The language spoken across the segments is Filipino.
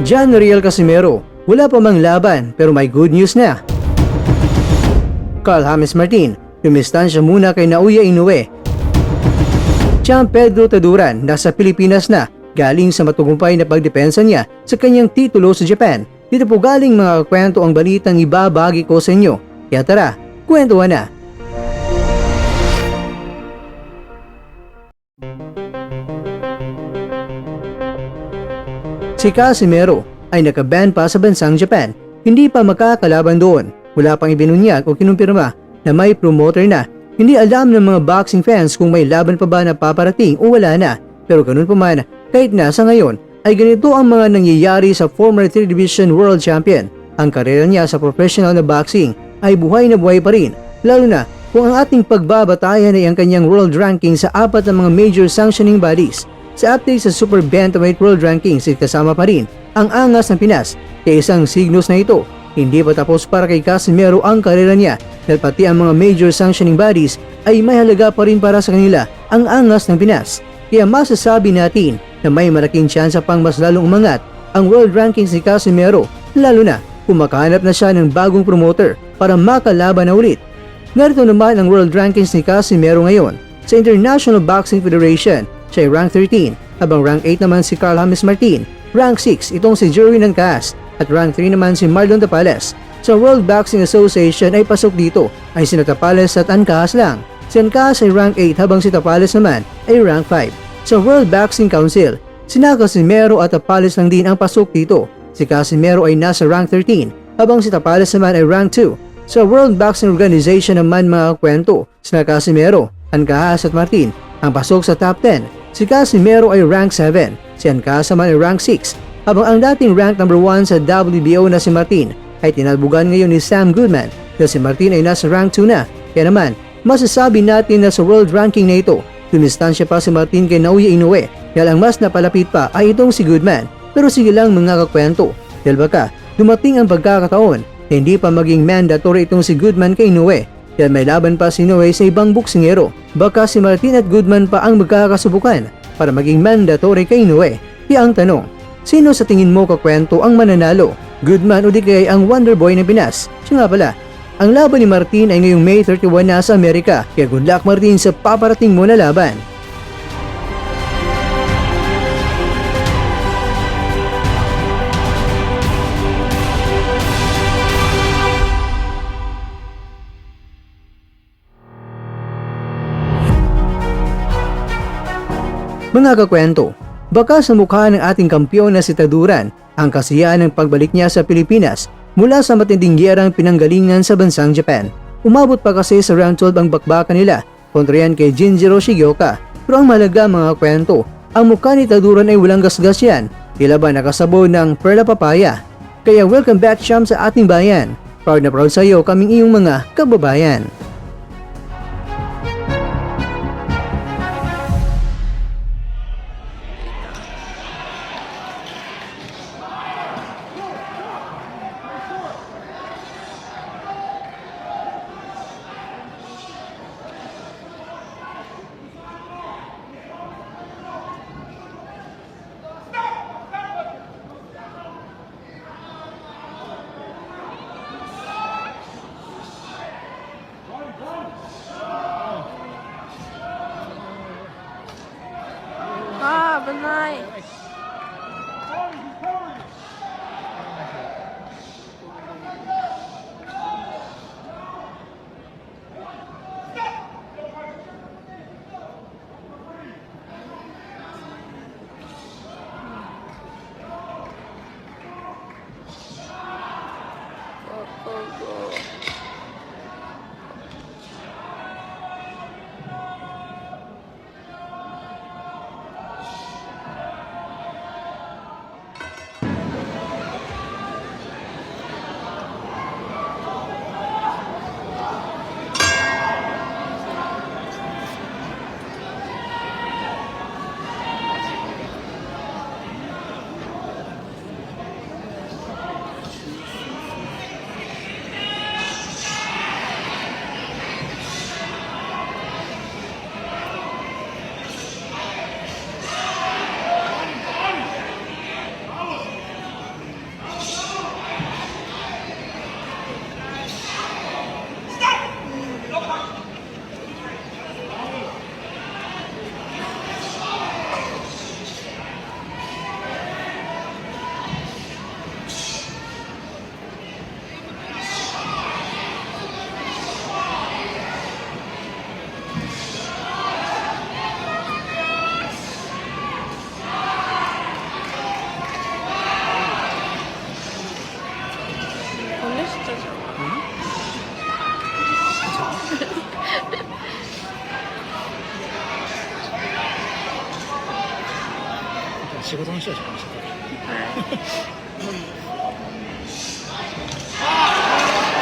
John Riel Casimero, wala pa mang laban pero may good news na. Carl James Martin, lumistansya muna kay Naoya Inoue. Champ Pedro Taduran, nasa Pilipinas na galing sa matagumpay na pagdepensa niya sa kanyang titulo sa Japan. Dito po galing mga kwento ang balitang ibabagi ko sa inyo. Kaya tara, kwentuhan na. Si Casimero ay nakaban pa sa bansang Japan, hindi pa makakalaban doon. Wala pang ibinunyag o kinumpirma na may promoter na. Hindi alam ng mga boxing fans kung may laban pa ba na paparating o wala na. Pero ganun pa man, kahit na sa ngayon, ay ganito ang mga nangyayari sa former 3 Division World Champion. Ang karera niya sa professional na boxing ay buhay na buhay pa rin, lalo na kung ang ating pagbabatayan ay ang kanyang world ranking sa 4 na mga major sanctioning bodies. Sa update sa Super Bantamweight World Rankings, kasama pa rin ang angas ng Pinas. Kaya isang signos na ito, hindi pa tapos para kay Casimero ang karera niya dahil pati ang mga major sanctioning bodies ay may halaga pa rin para sa kanila ang angas ng Pinas. Kaya masasabi natin na may malaking tsansa pang mas lalong umangat ang world rankings ni Casimero, lalo na kung makahanap na siya ng bagong promoter para makalaban na ulit. Narito naman ang world rankings ni Casimero ngayon. Sa International Boxing Federation, siya ay rank 13, habang rank 8 naman si Carl James Martin, rank 6 itong si Jerwin Ancas, at rank 3 naman si Marlon Tapales. Sa World Boxing Association ay pasok dito ay sina Tapales at Ancas lang. Si Ancas ay rank 8 habang si Tapales naman ay rank 5. Sa World Boxing Council, sina Casimero at Tapales lang din ang pasok dito. Si Casimero ay nasa rank 13 habang si Tapales naman ay rank 2. Sa World Boxing Organization naman mga kwento, sina Casimero, Ancas at Martin ang pasok sa top 10. Si Casimero ay rank 7, si Ancas naman ay rank 6, habang ang dating rank number 1 sa WBO na si Martin ay tinalbugan ngayon ni Sam Goodman dahil si Martin ay nasa rank 2 na. Kaya naman, masasabi natin na sa world ranking na ito, dumistansya pa si Martin kay Naoya Inoue dahil ang mas napalapit pa ay itong si Goodman. Pero sige lang mga kakwento, dahil baka dumating ang pagkakataon na hindi pa maging mandatory itong si Goodman kay Inoue. Dahil may laban pa si Inoue sa ibang boksingero. Baka si Martin at Goodman pa ang magkakasubukan para maging mandatory kay Inoue. Kaya ang tanong, sino sa tingin mo kakwento ang mananalo? Goodman o di kaya ang Wonderboy ng Pinas? Siya nga pala, ang laban ni Martin ay ngayong May 31 na sa Amerika. Kaya good luck Martin sa paparating mo na laban. Mga kakwento, baka sa mukha ng ating kampiyon na si Taduran ang kasiyahan ng pagbalik niya sa Pilipinas mula sa matinding giyerang pinanggalingan sa bansang Japan. Umabot pa kasi sa round 12 ang bakbakan nila kontra yan kay Jinjiro Shigeoka. Pero ang malaga mga kwento, ang mukha ni Taduran ay walang gasgas yan, tila ba nakasabog ng perla papaya. Kaya welcome back Sham sa ating bayan. Proud na proud sa iyo kaming iyong mga kababayan. Benay. 仕事の人は仕事の人だ。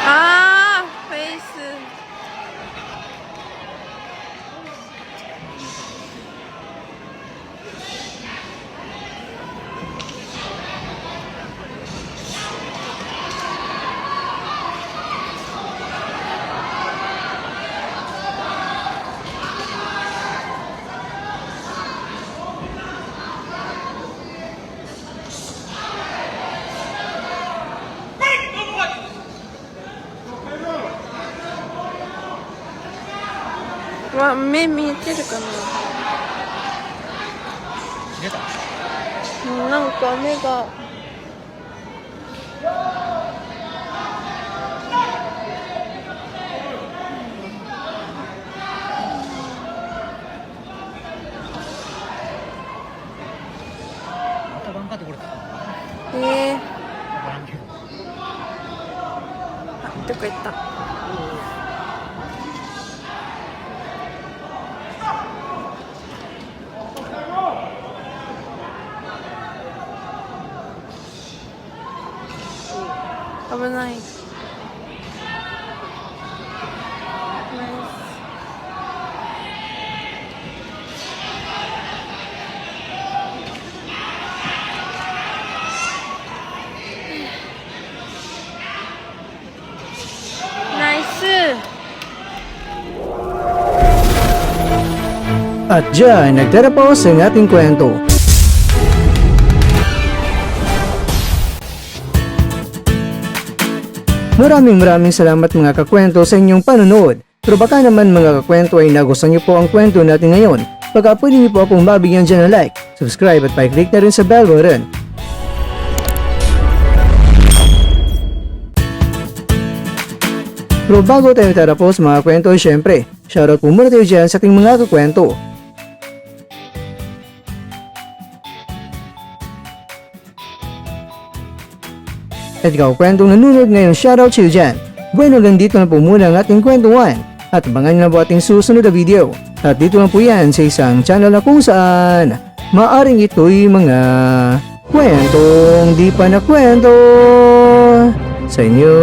あー、フェイス。わ、目見えてるか出た。な。なんか目が。また頑張ってこれた。わえからんけど。どこ行った。危ない。ナイス。 At dyan, nagtatapos ang ating kwento. Maraming salamat mga kakwento sa inyong panonood. Pero baka naman mga kakwento ay nagustuhan niyo po ang kwento natin ngayon. Baka pwede niyo po akong mabigyan dyan ng like, subscribe at pa-click na rin sa bell button. Pero bago tayo tatapos mga kwento, syempre, shoutout po muna tayo dyan sa ating mga kakwento. At ikaw kwentong nanonood ngayon, shoutout sa iyo dyan. Bueno, hanggang dito na po muna ang ating kwentuhan. At abangan nyo na po ating susunod na video. At dito lang po yan sa isang channel na kung saan maaring ito'y mga kwentong di pa na kwento sa inyo.